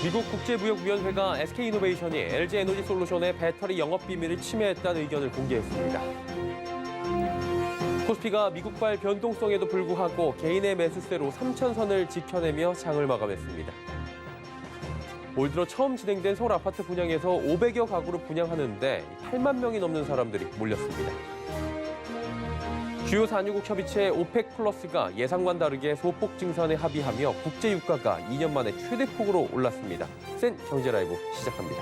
미국 국제무역위원회가 SK이노베이션이 LG에너지솔루션의 배터리 영업 비밀을 침해했다는 의견을 공개했습니다. 코스피가 미국발 변동성에도 불구하고 개인의 매수세로 3,000선을 지켜내며 장을 마감했습니다. 올 들어 처음 진행된 서울 아파트 분양에서 500여 가구를 분양하는데 8만 명이 넘는 사람들이 몰렸습니다. 주요 산유국 협의체 오펙 플러스가 예상과는 다르게 소폭 증산에 합의하며 국제 유가가 2년 만에 최대폭으로 올랐습니다. 센 경제라이브 시작합니다.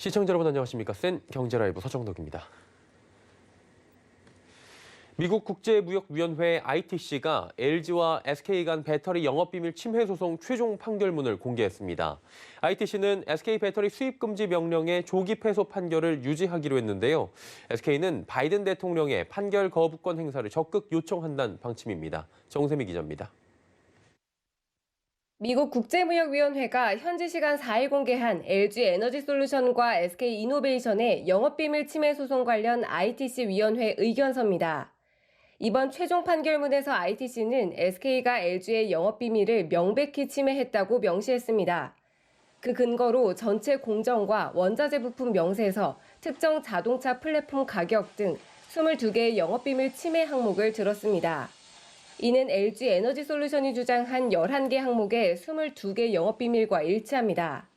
시청자 여러분 안녕하십니까? 센 경제라이브 서정덕입니다. 미국 국제무역위원회 ITC가 LG와 SK 간 배터리 영업비밀 침해 소송 최종 판결문을 공개했습니다. ITC는 SK 배터리 수입 금지 명령의 조기 패소 판결을 유지하기로 했는데요. SK는 바이든 대통령의 판결 거부권 행사를 적극 요청한다는 방침입니다. 정세미 기자입니다. 미국 국제무역위원회가 현지 시간 4일 공개한 LG에너지솔루션과 SK이노베이션의 영업비밀 침해 소송 관련 ITC 위원회 의견서입니다. 이번 최종 판결문에서 ITC는 SK가 LG의 영업비밀을 명백히 침해했다고 명시했습니다. 그 근거로 전체 공정과 원자재 부품 명세서, 특정 자동차 플랫폼 가격 등 22개의 영업비밀 침해 항목을 들었습니다. 이는 LG에너지솔루션이 주장한 11개 항목의 22개 영업비밀과 일치합니다.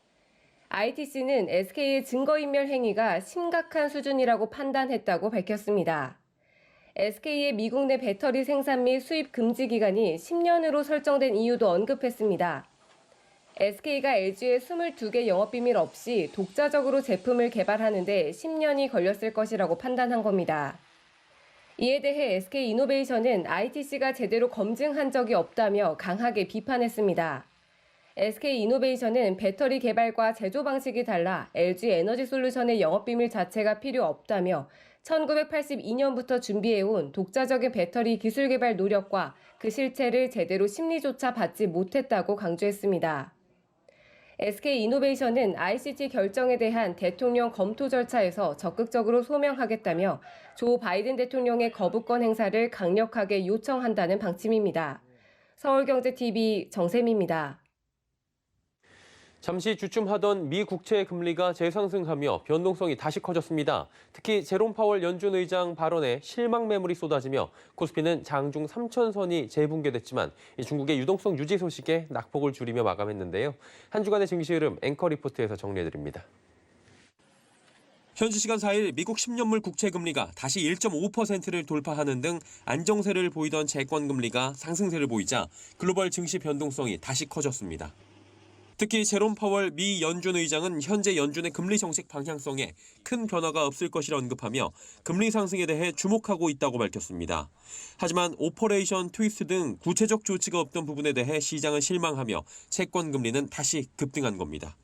ITC는 SK의 증거인멸 행위가 심각한 수준이라고 판단했다고 밝혔습니다. SK의 미국 내 배터리 생산 및 수입 금지 기간이 10년으로 설정된 이유도 언급했습니다. SK가 LG의 22개 영업비밀 없이 독자적으로 제품을 개발하는 데 10년이 걸렸을 것이라고 판단한 겁니다. 이에 대해 SK이노베이션은 ITC가 제대로 검증한 적이 없다며 강하게 비판했습니다. SK이노베이션은 배터리 개발과 제조 방식이 달라 LG에너지솔루션의 영업비밀 자체가 필요 없다며 1982년부터 준비해온 독자적인 배터리 기술 개발 노력과 그 실체를 제대로 심리조차 받지 못했다고 강조했습니다. SK이노베이션은 ICT 결정에 대한 대통령 검토 절차에서 적극적으로 소명하겠다며 조 바이든 대통령의 거부권 행사를 강력하게 요청한다는 방침입니다. 서울경제TV 정세미입니다. 잠시 주춤하던 미 국채 금리가 재상승하며 변동성이 다시 커졌습니다. 특히 제롬 파월 연준 의장 발언에 실망 매물이 쏟아지며 코스피는 장중 3,000선이 재붕괴됐지만 중국의 유동성 유지 소식에 낙폭을 줄이며 마감했는데요. 한 주간의 증시 흐름 앵커 리포트에서 정리해드립니다. 현지 시간 4일 미국 10년물 국채 금리가 다시 1.5%를 돌파하는 등 안정세를 보이던 채권 금리가 상승세를 보이자 글로벌 증시 변동성이 다시 커졌습니다. 특히 제롬 파월 미 연준 의장은 현재 연준의 금리 정책 방향성에 큰 변화가 없을 것이라 언급하며 금리 상승에 대해 주목하고 있다고 밝혔습니다. 하지만 오퍼레이션 트위스트 등 구체적 조치가 없던 부분에 대해 시장은 실망하며 채권 금리는 다시 급등한 겁니다.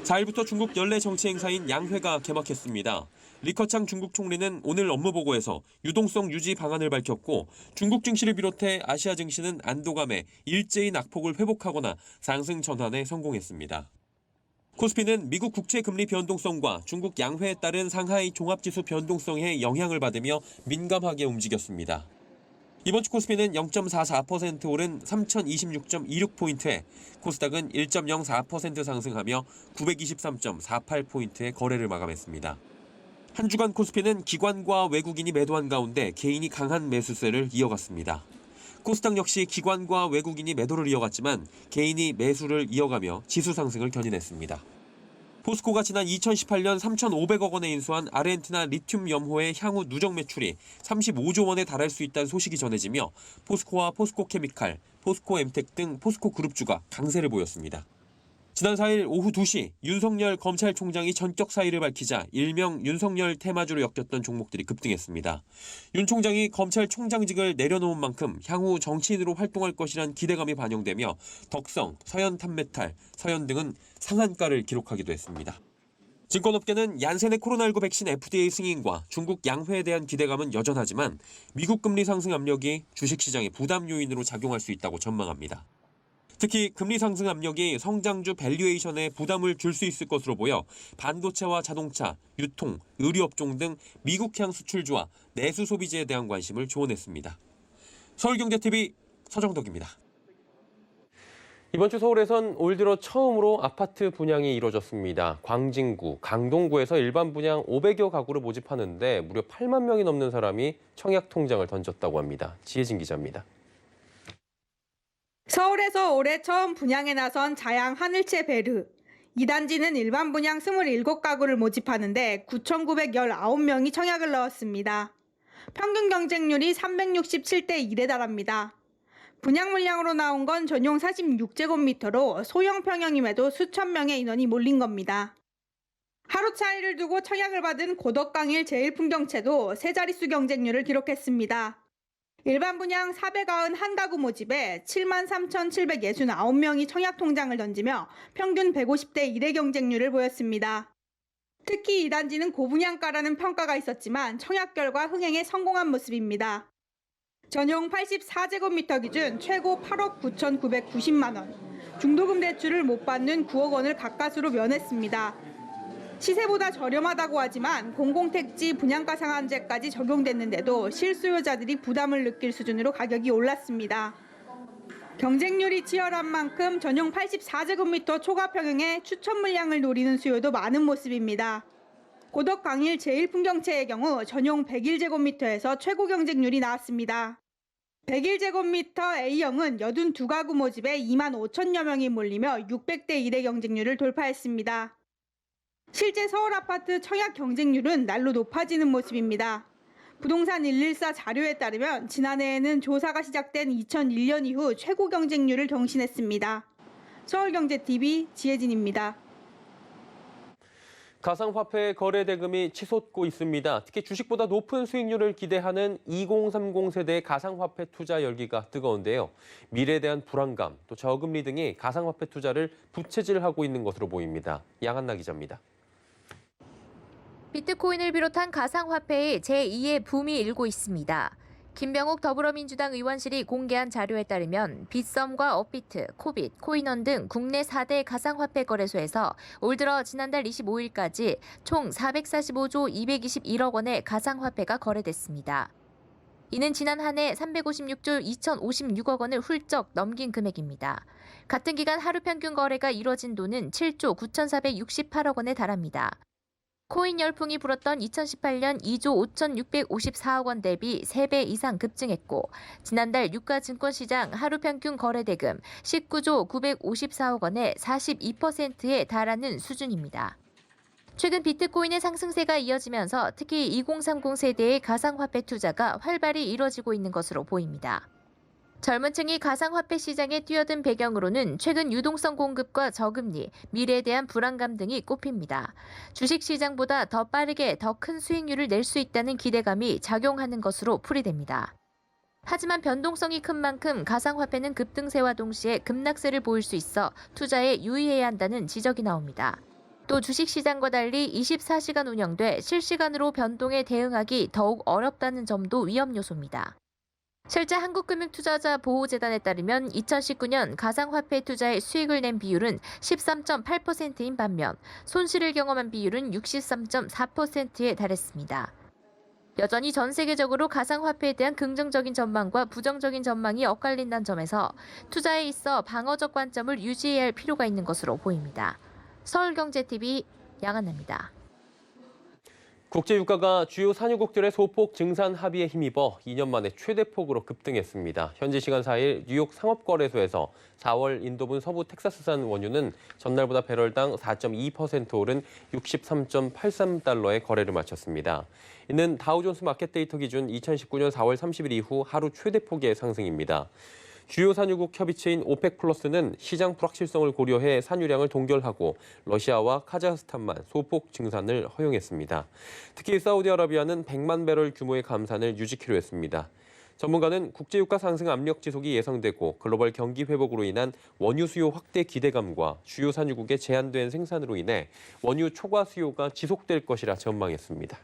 4일부터 중국 연례 정치 행사인 양회가 개막했습니다. 리커창 중국 총리는 오늘 업무 보고에서 유동성 유지 방안을 밝혔고 중국 증시를 비롯해 아시아 증시는 안도감에 일제히 낙폭을 회복하거나 상승 전환에 성공했습니다. 코스피는 미국 국채 금리 변동성과 중국 양회에 따른 상하이 종합지수 변동성에 영향을 받으며 민감하게 움직였습니다. 이번 주 코스피는 0.44% 오른 3,026.26포인트에 코스닥은 1.04% 상승하며 923.48포인트의 거래를 마감했습니다. 한 주간 코스피는 기관과 외국인이 매도한 가운데 개인이 강한 매수세를 이어갔습니다. 코스닥 역시 기관과 외국인이 매도를 이어갔지만 개인이 매수를 이어가며 지수 상승을 견인했습니다. 포스코가 지난 2018년 3,500억 원에 인수한 아르헨티나 리튬 염호의 향후 누적 매출이 35조 원에 달할 수 있다는 소식이 전해지며 포스코와 포스코케미칼, 포스코엠텍 등 포스코 그룹주가 강세를 보였습니다. 지난 4일 오후 2시 윤석열 검찰총장이 전격 사의를 밝히자 일명 윤석열 테마주로 엮였던 종목들이 급등했습니다. 윤 총장이 검찰총장직을 내려놓은 만큼 향후 정치인으로 활동할 것이란 기대감이 반영되며 덕성, 서현탄메탈, 서현 등은 상한가를 기록하기도 했습니다. 증권업계는 얀센의 코로나19 백신 FDA 승인과 중국 양회에 대한 기대감은 여전하지만 미국 금리 상승 압력이 주식시장의 부담 요인으로 작용할 수 있다고 전망합니다. 특히 금리 상승 압력이 성장주 밸류에이션에 부담을 줄 수 있을 것으로 보여 반도체와 자동차, 유통, 의류업종 등 미국향 수출주와 내수 소비재에 대한 관심을 조언했습니다. 서울경제TV 서정덕입니다. 이번 주 서울에선 올 들어 처음으로 아파트 분양이 이뤄졌습니다. 광진구, 강동구에서 일반 분양 500여 가구를 모집하는데 무려 8만 명이 넘는 사람이 청약 통장을 던졌다고 합니다. 지혜진 기자입니다. 서울에서 올해 처음 분양에 나선 자양 하늘채 베르. 이 단지는 일반 분양 27가구를 모집하는데 9,919명이 청약을 넣었습니다. 평균 경쟁률이 367대 1에 달합니다. 분양 물량으로 나온 건 전용 46제곱미터로 소형 평형임에도 수천 명의 인원이 몰린 겁니다. 하루 차이를 두고 청약을 받은 고덕강일 제일풍경채도 세 자릿수 경쟁률을 기록했습니다. 일반 분양 491가구 모집에 73,769명이 청약 통장을 던지며 평균 150대 1의 경쟁률을 보였습니다. 특히 이 단지는 고분양가라는 평가가 있었지만 청약 결과 흥행에 성공한 모습입니다. 전용 84제곱미터 기준 최고 8억 9,990만 원, 중도금 대출을 못 받는 9억 원을 가까스로 면했습니다. 시세보다 저렴하다고 하지만 공공택지 분양가 상한제까지 적용됐는데도 실수요자들이 부담을 느낄 수준으로 가격이 올랐습니다. 경쟁률이 치열한 만큼 전용 84제곱미터 초과 평형의 추천 물량을 노리는 수요도 많은 모습입니다. 고덕 강일 제일풍경채의 경우 전용 101제곱미터에서 최고 경쟁률이 나왔습니다. 101제곱미터 A형은 82가구 모집에 2만 5천여 명이 몰리며 600대 1의 경쟁률을 돌파했습니다. 실제 서울 아파트 청약 경쟁률은 날로 높아지는 모습입니다. 부동산 114 자료에 따르면 지난해에는 조사가 시작된 2001년 이후 최고 경쟁률을 경신했습니다. 서울경제TV 지혜진입니다. 가상화폐 거래 대금이 치솟고 있습니다. 특히 주식보다 높은 수익률을 기대하는 2030 세대의 가상화폐 투자 열기가 뜨거운데요. 미래에 대한 불안감, 또 저금리 등이 가상화폐 투자를 부채질하고 있는 것으로 보입니다. 양한나 기자입니다. 비트코인을 비롯한 가상화폐의 제2의 붐이 일고 있습니다. 김병욱 더불어민주당 의원실이 공개한 자료에 따르면 빗썸과 업비트, 코빗, 코인원 등 국내 4대 가상화폐 거래소에서 올 들어 지난달 25일까지 총 445조 221억 원의 가상화폐가 거래됐습니다. 이는 지난 한 해 356조 2,056억 원을 훌쩍 넘긴 금액입니다. 같은 기간 하루 평균 거래가 이뤄진 돈은 7조 9,468억 원에 달합니다. 코인 열풍이 불었던 2018년 2조 5,654억 원 대비 3배 이상 급증했고 지난달 유가 증권시장 하루 평균 거래 대금 19조 954억 원의 42%에 달하는 수준입니다. 최근 비트코인의 상승세가 이어지면서 특히 2030 세대의 가상화폐 투자가 활발히 이뤄지고 있는 것으로 보입니다. 젊은 층이 가상화폐 시장에 뛰어든 배경으로는 최근 유동성 공급과 저금리, 미래에 대한 불안감 등이 꼽힙니다. 주식시장보다 더 빠르게 더 큰 수익률을 낼 수 있다는 기대감이 작용하는 것으로 풀이됩니다. 하지만 변동성이 큰 만큼 가상화폐는 급등세와 동시에 급락세를 보일 수 있어 투자에 유의해야 한다는 지적이 나옵니다. 또 주식시장과 달리 24시간 운영돼 실시간으로 변동에 대응하기 더욱 어렵다는 점도 위험 요소입니다. 실제 한국금융투자자보호재단에 따르면 2019년 가상화폐 투자에 수익을 낸 비율은 13.8%인 반면 손실을 경험한 비율은 63.4%에 달했습니다. 여전히 전 세계적으로 가상화폐에 대한 긍정적인 전망과 부정적인 전망이 엇갈린다는 점에서 투자에 있어 방어적 관점을 유지해야 할 필요가 있는 것으로 보입니다. 서울경제TV 양한나입니다. 국제유가가 주요 산유국들의 소폭 증산 합의에 힘입어 2년 만에 최대폭으로 급등했습니다. 현지 시간 4일 뉴욕 상업거래소에서 4월 인도분 서부 텍사스산 원유는 전날보다 배럴당 4.2% 오른 63.83달러에 거래를 마쳤습니다. 이는 다우존스 마켓 데이터 기준 2019년 4월 30일 이후 하루 최대폭의 상승입니다. 주요 산유국 협의체인 오펙 플러스는 시장 불확실성을 고려해 산유량을 동결하고 러시아와 카자흐스탄만 소폭 증산을 허용했습니다. 특히 사우디아라비아는 100만 배럴 규모의 감산을 유지키로 했습니다. 전문가는 국제유가 상승 압력 지속이 예상되고 글로벌 경기 회복으로 인한 원유 수요 확대 기대감과 주요 산유국의 제한된 생산으로 인해 원유 초과 수요가 지속될 것이라 전망했습니다.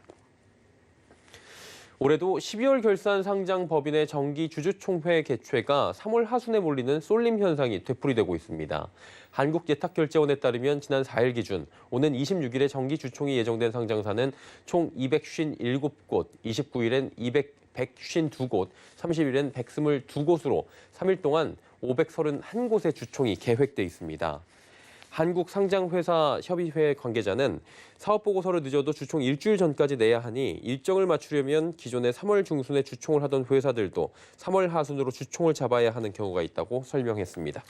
올해도 12월 결산 상장 법인의 정기 주주총회 개최가 3월 하순에 몰리는 쏠림 현상이 되풀이되고 있습니다. 한국예탁결제원에 따르면 지난 4일 기준 오는 26일에 정기 주총이 예정된 상장사는 총 257곳, 29일엔 152곳, 30일엔 122곳으로 3일 동안 531곳의 주총이 계획돼 있습니다. 한국상장회사 협의회 관계자는 사업보고서를 늦어도 주총 일주일 전까지 내야 하니 일정을 맞추려면 기존에 3월 중순에 주총을 하던 회사들도 3월 하순으로 주총을 잡아야 하는 경우가 있다고 설명했습니다.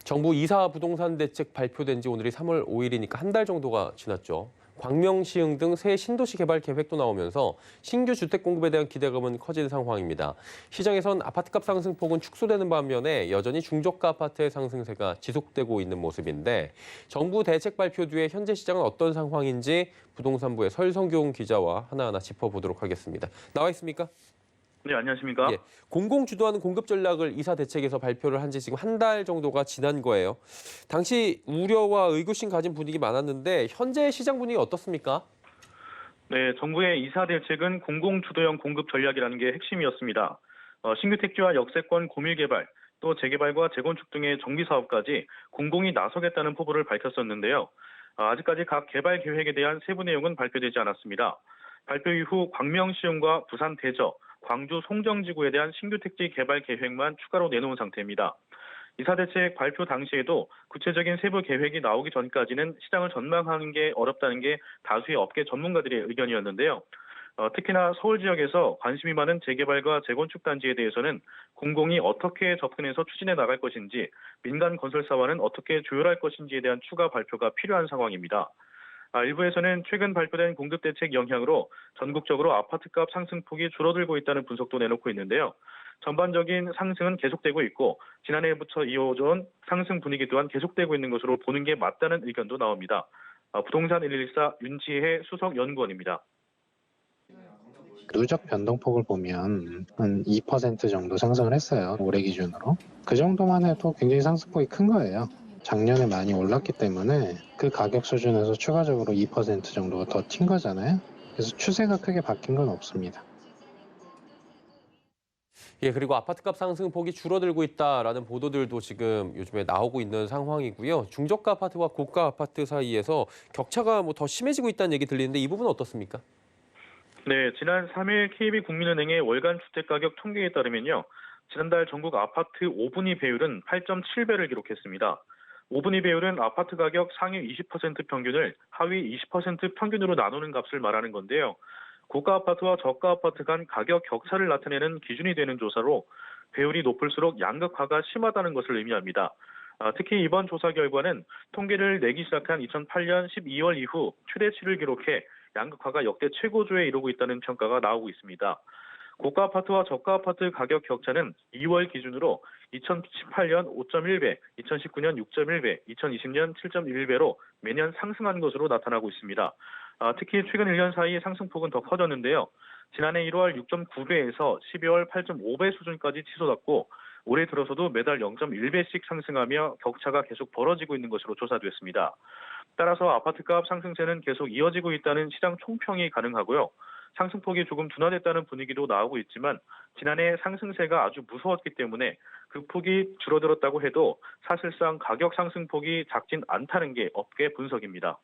정부 2사 부동산 대책 발표된 지 오늘이 3월 5일이니까 한 달 정도가 지났죠. 광명시흥 등 새 신도시 개발 계획도 나오면서 신규 주택 공급에 대한 기대감은 커진 상황입니다. 시장에선 아파트값 상승폭은 축소되는 반면에 여전히 중저가 아파트의 상승세가 지속되고 있는 모습인데 정부 대책 발표 뒤에 현재 시장은 어떤 상황인지 부동산부의 설성경 기자와 하나하나 짚어보도록 하겠습니다. 나와 있습니까? 네, 안녕하십니까? 예, 공공 주도하는 공급 전략을 이사 대책에서 발표를 한 지 지금 한 달 정도가 지난 거예요. 당시 우려와 의구심 가진 분위기 많았는데 현재 시장 분위기 어떻습니까? 네, 정부의 이사 대책은 공공 주도형 공급 전략이라는 게 핵심이었습니다. 신규 택지와 역세권 고밀 개발, 또 재개발과 재건축 등의 정비 사업까지 공공이 나서겠다는 포부를 밝혔었는데요. 아직까지 각 개발 계획에 대한 세부 내용은 발표되지 않았습니다. 발표 이후 광명시흥과 부산 대저, 광주 송정지구에 대한 신규 택지 개발 계획만 추가로 내놓은 상태입니다. 이사대책 발표 당시에도 구체적인 세부 계획이 나오기 전까지는 시장을 전망하는 게 어렵다는 게 다수의 업계 전문가들의 의견이었는데요. 특히나 서울 지역에서 관심이 많은 재개발과 재건축 단지에 대해서는 공공이 어떻게 접근해서 추진해 나갈 것인지, 민간 건설사와는 어떻게 조율할 것인지에 대한 추가 발표가 필요한 상황입니다. 일부에서는 최근 발표된 공급대책 영향으로 전국적으로 아파트값 상승폭이 줄어들고 있다는 분석도 내놓고 있는데요. 전반적인 상승은 계속되고 있고 지난해부터 이어져온 상승 분위기 또한 계속되고 있는 것으로 보는 게 맞다는 의견도 나옵니다. 부동산 114 윤지혜 수석 연구원입니다. 누적 변동폭을 보면 한 2% 정도 상승을 했어요. 올해 기준으로. 그 정도만 해도 굉장히 상승폭이 큰 거예요. 작년에 많이 올랐기 때문에 그 가격 수준에서 추가적으로 2% 정도가 더 튄 거잖아요. 그래서 추세가 크게 바뀐 건 없습니다. 예, 그리고 아파트값 상승폭이 줄어들고 있다라는 보도들도 지금 요즘에 나오고 있는 상황이고요. 중저가 아파트와 고가 아파트 사이에서 격차가 더 심해지고 있다는 얘기 들리는데 이 부분은 어떻습니까? 네, 지난 3일 KB국민은행의 월간 주택가격 통계에 따르면요. 지난달 전국 아파트 5분위 배율은 8.7배를 기록했습니다. 5분위 배율은 아파트 가격 상위 20% 평균을 하위 20% 평균으로 나누는 값을 말하는 건데요. 고가 아파트와 저가 아파트 간 가격 격차를 나타내는 기준이 되는 조사로 배율이 높을수록 양극화가 심하다는 것을 의미합니다. 특히 이번 조사 결과는 통계를 내기 시작한 2008년 12월 이후 최대치를 기록해 양극화가 역대 최고조에 이르고 있다는 평가가 나오고 있습니다. 고가 아파트와 저가 아파트 가격 격차는 2월 기준으로 2018년 5.1배, 2019년 6.1배, 2020년 7.1배로 매년 상승한 것으로 나타나고 있습니다. 특히 최근 1년 사이 상승폭은 더 커졌는데요. 지난해 1월 6.9배에서 12월 8.5배 수준까지 치솟았고 올해 들어서도 매달 0.1배씩 상승하며 격차가 계속 벌어지고 있는 것으로 조사됐습니다. 따라서 아파트값 상승세는 계속 이어지고 있다는 시장 총평이 가능하고요. 상승폭이 조금 둔화됐다는 분위기도 나오고 있지만 지난해 상승세가 아주 무서웠기 때문에 그 폭이 줄어들었다고 해도 사실상 가격 상승폭이 작진 않다는 게 업계 분석입니다.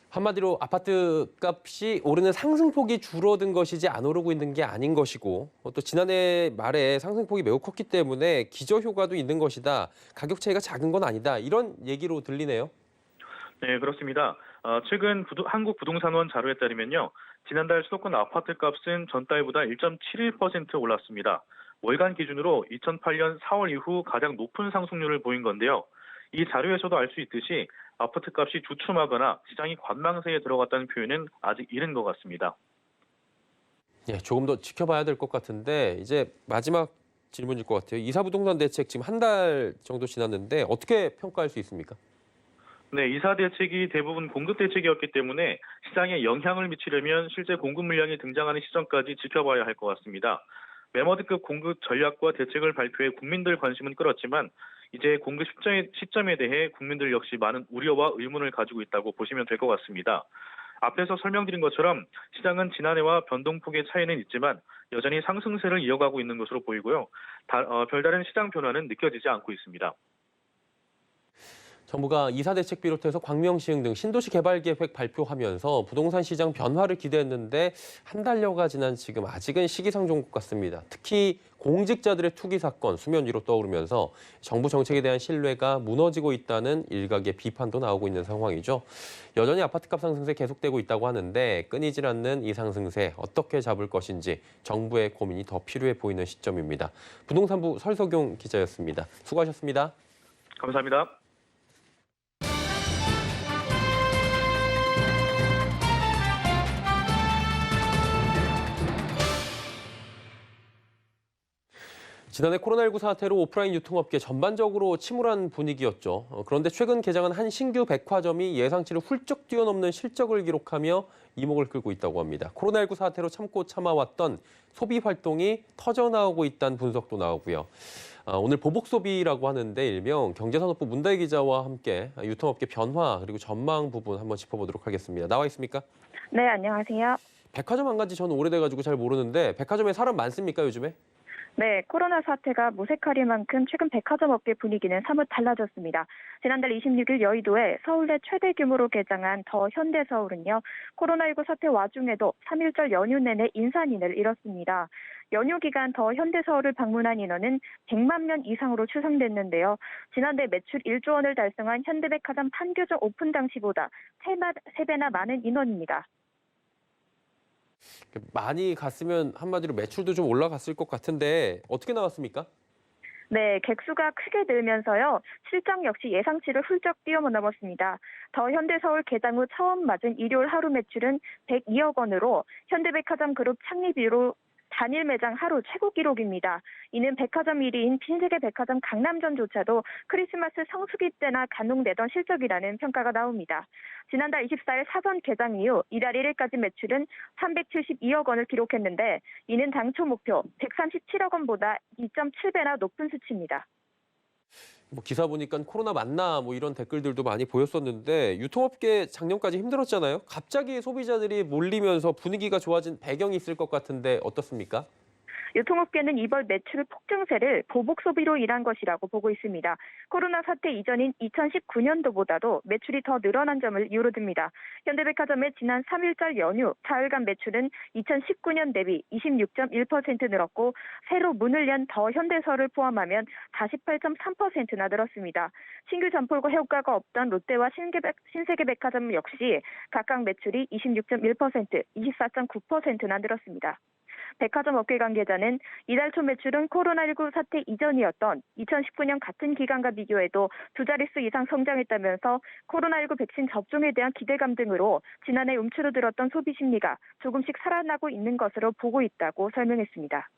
한마디로 아파트 값이 오르는 상승폭이 줄어든 것이지 안 오르고 있는 게 아닌 것이고 또 지난해 말에 상승폭이 매우 컸기 때문에 기저효과도 있는 것이다. 가격 차이가 작은 건 아니다. 이런 얘기로 들리네요. 네, 그렇습니다. 최근 한국부동산원 자료에 따르면요. 지난달 수도권 아파트 값은 전달보다 1.71% 올랐습니다. 월간 기준으로 2008년 4월 이후 가장 높은 상승률을 보인 건데요. 이 자료에서도 알 수 있듯이 아파트 값이 주춤하거나 시장이 관망세에 들어갔다는 표현은 아직 이른 것 같습니다. 예, 조금 더 지켜봐야 될 것 같은데 이제 마지막 질문일 것 같아요. 이사부동산 대책 지금 한 달 정도 지났는데 어떻게 평가할 수 있습니까? 네, 이사 대책이 대부분 공급 대책이었기 때문에 시장에 영향을 미치려면 실제 공급 물량이 등장하는 시점까지 지켜봐야 할 것 같습니다. 메머드급 공급 전략과 대책을 발표해 국민들 관심은 끌었지만 이제 공급 시점에 대해 국민들 역시 많은 우려와 의문을 가지고 있다고 보시면 될 것 같습니다. 앞에서 설명드린 것처럼 시장은 지난해와 변동폭의 차이는 있지만 여전히 상승세를 이어가고 있는 것으로 보이고요. 별다른 시장 변화는 느껴지지 않고 있습니다. 정부가 이사 대책 비롯해서 광명시흥 등 신도시 개발 계획 발표하면서 부동산 시장 변화를 기대했는데 한 달여가 지난 지금 아직은 시기상조인 것 같습니다. 특히 공직자들의 투기 사건 수면 위로 떠오르면서 정부 정책에 대한 신뢰가 무너지고 있다는 일각의 비판도 나오고 있는 상황이죠. 여전히 아파트값 상승세 계속되고 있다고 하는데 끊이질 않는 이 상승세 어떻게 잡을 것인지 정부의 고민이 더 필요해 보이는 시점입니다. 부동산부 설석용 기자였습니다. 수고하셨습니다. 감사합니다. 지난해 코로나19 사태로 오프라인 유통업계 전반적으로 침울한 분위기였죠. 그런데 최근 개장한 한 신규 백화점이 예상치를 훌쩍 뛰어넘는 실적을 기록하며 이목을 끌고 있다고 합니다. 코로나19 사태로 참고 참아왔던 소비 활동이 터져나오고 있다는 분석도 나오고요. 오늘 보복 소비라고 하는데 일명 경제산업부 문다희 기자와 함께 유통업계 변화 그리고 전망 부분 한번 짚어보도록 하겠습니다. 나와 있습니까? 네, 안녕하세요. 백화점 안 간 지 저는 오래돼가지고 잘 모르는데 백화점에 사람 많습니까 요즘에? 네, 코로나 사태가 모색할 만큼 최근 백화점 업계 분위기는 사뭇 달라졌습니다. 지난달 26일 여의도에 서울대 최대 규모로 개장한 더 현대서울은요, 코로나19 사태 와중에도 3일절 연휴 내내 인산인을 잃었습니다. 연휴 기간 더 현대서울을 방문한 인원은 100만 명 이상으로 추산됐는데요. 지난해 매출 1조 원을 달성한 현대백화점 판교점 오픈 당시보다 3배나 많은 인원입니다. 많이 갔으면 한마디로 매출도 좀 올라갔을 것 같은데 어떻게 나왔습니까? 네, 객수가 크게 늘면서요. 실적 역시 예상치를 훌쩍 뛰어넘었습니다. 더 현대서울 개장 후 처음 맞은 일요일 하루 매출은 102억 원으로 현대백화점 그룹 창립 이후로 단일 매장 하루 최고 기록입니다. 이는 백화점 1위인 신세계백화점 강남점조차도 크리스마스 성수기 때나 감동되던 실적이라는 평가가 나옵니다. 지난달 24일 사전 개장 이후 이달 1일까지 매출은 372억 원을 기록했는데 이는 당초 목표 137억 원보다 2.7배나 높은 수치입니다. 기사 보니까 코로나 맞나 이런 댓글들도 많이 보였었는데 유통업계 작년까지 힘들었잖아요. 갑자기 소비자들이 몰리면서 분위기가 좋아진 배경이 있을 것 같은데 어떻습니까? 유통업계는 이번 매출 폭증세를 보복 소비로 인한 것이라고 보고 있습니다. 코로나 사태 이전인 2019년도보다도 매출이 더 늘어난 점을 이유로 듭니다. 현대백화점의 지난 3일절 연휴 사흘간 매출은 2019년 대비 26.1% 늘었고 새로 문을 연 더 현대서울을 포함하면 48.3%나 늘었습니다. 신규 점포가 효과가 없던 롯데와 신세계백화점 역시 각각 매출이 26.1%, 24.9%나 늘었습니다. 백화점 업계 관계자는 이달 초 매출은 코로나19 사태 이전이었던 2019년 같은 기간과 비교해도 두 자릿수 이상 성장했다면서 코로나19 백신 접종에 대한 기대감 등으로 지난해 움츠러들었던 소비 심리가 조금씩 살아나고 있는 것으로 보고 있다고 설명했습니다.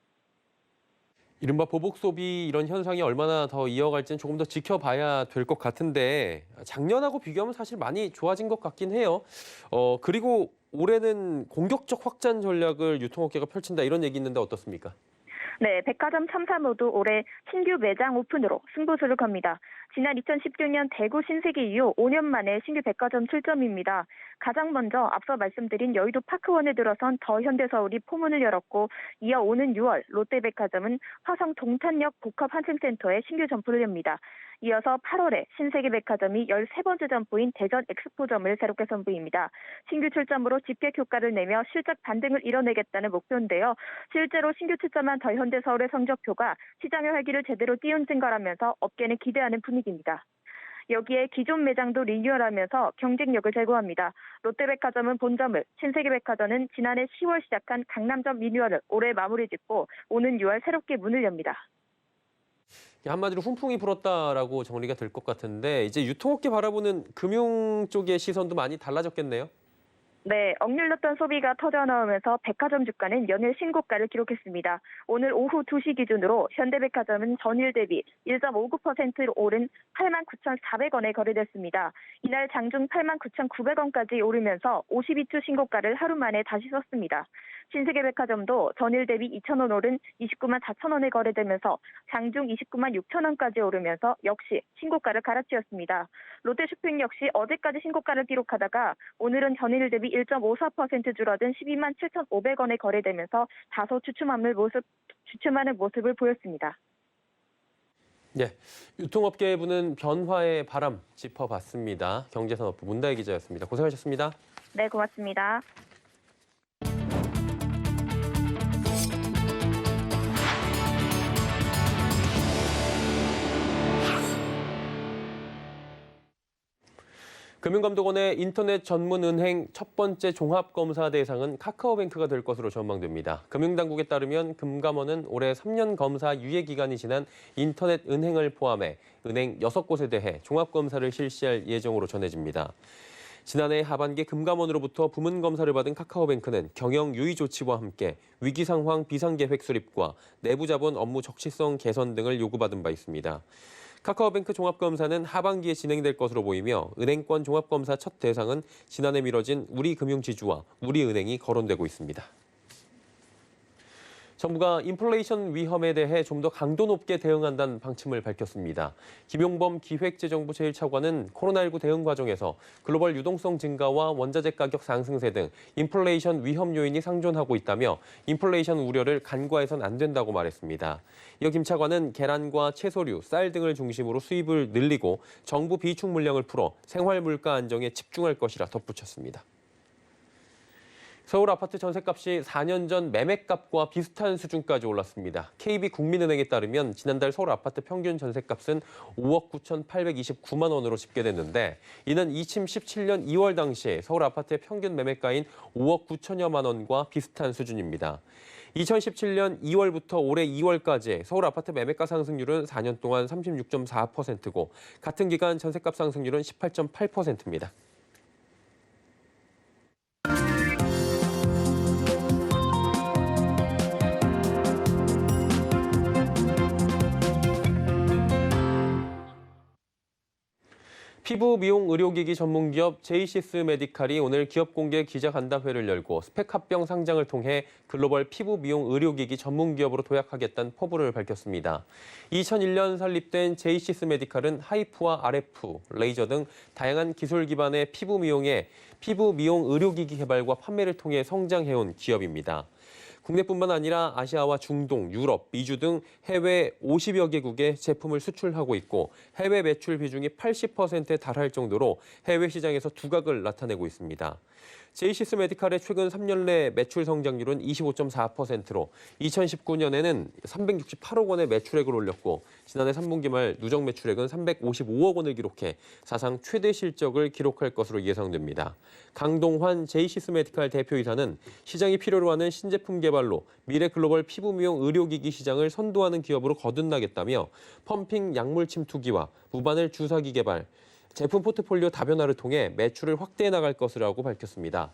이른바 보복 소비 이런 현상이 얼마나 더 이어갈지는 조금 더 지켜봐야 될 것 같은데 작년하고 비교하면 사실 많이 좋아진 것 같긴 해요. 그리고 올해는 공격적 확장 전략을 유통업계가 펼친다 이런 얘기 있는데 어떻습니까? 네, 백화점 3사 모두 올해 신규 매장 오픈으로 승부수를 겁니다. 지난 2016년 대구 신세계 이후 5년 만에 신규 백화점 출점입니다. 가장 먼저 앞서 말씀드린 여의도 파크원에 들어선 더 현대서울이 포문을 열었고 이어 오는 6월 롯데백화점은 화성 동탄역 복합환승센터에 신규 점포를 엽니다. 이어서 8월에 신세계백화점이 13번째 점포인 대전 엑스포점을 새롭게 선보입니다. 신규 출점으로 집객 효과를 내며 실적 반등을 이뤄내겠다는 목표인데요. 실제로 신규 출점한 더 현대서울의 성적표가 시장의 활기를 제대로 띄운 증거라면서 업계는 기대하는 분위기입니다. 여기에 기존 매장도 리뉴얼하면서 경쟁력을 제고합니다. 롯데백화점은 본점을, 신세계백화점은 지난해 10월 시작한 강남점 리뉴얼을 올해 마무리 짓고 오는 6월 새롭게 문을 엽니다. 한마디로 훈풍이 불었다라고 정리가 될 것 같은데 이제 유통업계 바라보는 금융 쪽의 시선도 많이 달라졌겠네요. 네, 억눌렸던 소비가 터져나오면서 백화점 주가는 연일 신고가를 기록했습니다. 오늘 오후 2시 기준으로 현대백화점은 전일 대비 1.59% 오른 89,400원에 거래됐습니다. 이날 장중 89,900원까지 오르면서 52주 신고가를 하루 만에 다시 썼습니다. 신세계백화점도 전일 대비 2,000원 오른 294,000원에 거래되면서 장중 296,000원까지 오르면서 역시 신고가를 갈아치웠습니다. 롯데쇼핑 역시 어제까지 신고가를 기록하다가 오늘은 전일 대비 1.54% 줄어든 127,500원에 거래되면서 다소 주춤하는 모습을 보였습니다. 네, 유통업계에 부는 변화의 바람 짚어봤습니다. 경제산업부 문다혜 기자였습니다. 고생하셨습니다. 네, 고맙습니다. 금융감독원의 인터넷 전문 은행 첫 번째 종합검사 대상은 카카오뱅크가 될 것으로 전망됩니다. 금융당국에 따르면 금감원은 올해 3년 검사 유예 기간이 지난 인터넷 은행을 포함해 은행 6곳에 대해 종합검사를 실시할 예정으로 전해집니다. 지난해 하반기 금감원으로부터 부문검사를 받은 카카오뱅크는 경영 유의 조치와 함께 위기상황 비상계획 수립과 내부자본 업무 적시성 개선 등을 요구받은 바 있습니다. 카카오뱅크 종합검사는 하반기에 진행될 것으로 보이며 은행권 종합검사 첫 대상은 지난해 미뤄진 우리금융지주와 우리은행이 거론되고 있습니다. 정부가 인플레이션 위험에 대해 좀 더 강도 높게 대응한다는 방침을 밝혔습니다. 김용범 기획재정부 제1차관은 코로나19 대응 과정에서 글로벌 유동성 증가와 원자재 가격 상승세 등 인플레이션 위험 요인이 상존하고 있다며 인플레이션 우려를 간과해서는 안 된다고 말했습니다. 이어 김 차관은 계란과 채소류, 쌀 등을 중심으로 수입을 늘리고 정부 비축 물량을 풀어 생활 물가 안정에 집중할 것이라 덧붙였습니다. 서울 아파트 전셋값이 4년 전 매매값과 비슷한 수준까지 올랐습니다. KB국민은행에 따르면 지난달 서울 아파트 평균 전셋값은 5억 9,829만 원으로 집계됐는데 이는 2017년 2월 당시 서울 아파트의 평균 매매가인 5억 9천여만 원과 비슷한 수준입니다. 2017년 2월부터 올해 2월까지 서울 아파트 매매가 상승률은 4년 동안 36.4%고 같은 기간 전셋값 상승률은 18.8%입니다. 피부 미용 의료기기 전문기업 제이시스 메디칼이 오늘 기업 공개 기자간담회를 열고 스펙 합병 상장을 통해 글로벌 피부 미용 의료기기 전문기업으로 도약하겠다는 포부를 밝혔습니다. 2001년 설립된 제이시스 메디칼은 하이프와 RF, 레이저 등 다양한 기술 기반의 피부 미용 의료기기 개발과 판매를 통해 성장해온 기업입니다. 국내뿐만 아니라 아시아와 중동, 유럽, 미주 등 해외 50여 개국에 제품을 수출하고 있고 해외 매출 비중이 80%에 달할 정도로 해외 시장에서 두각을 나타내고 있습니다. 제이시스 메디칼의 최근 3년 내 매출 성장률은 25.4%로 2019년에는 368억 원의 매출액을 올렸고 지난해 3분기 말 누적 매출액은 355억 원을 기록해 사상 최대 실적을 기록할 것으로 예상됩니다. 강동환 제이시스 메디칼 대표이사는 시장이 필요로 하는 신제품 개발로 미래 글로벌 피부 미용 의료기기 시장을 선도하는 기업으로 거듭나겠다며 펌핑 약물 침투기와 무바늘 주사기 개발, 제품 포트폴리오 다변화를 통해 매출을 확대해 나갈 것이라고 밝혔습니다.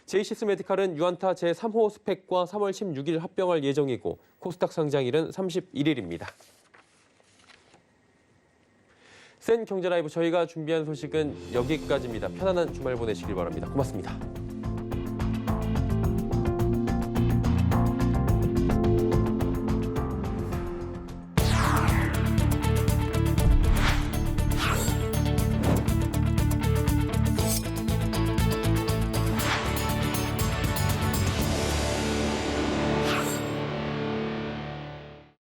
제이시스 메디칼은 유안타 제3호 스펙과 3월 16일 합병할 예정이고 코스닥 상장일은 31일입니다. 센 경제라이브 저희가 준비한 소식은 여기까지입니다. 편안한 주말 보내시길 바랍니다. 고맙습니다.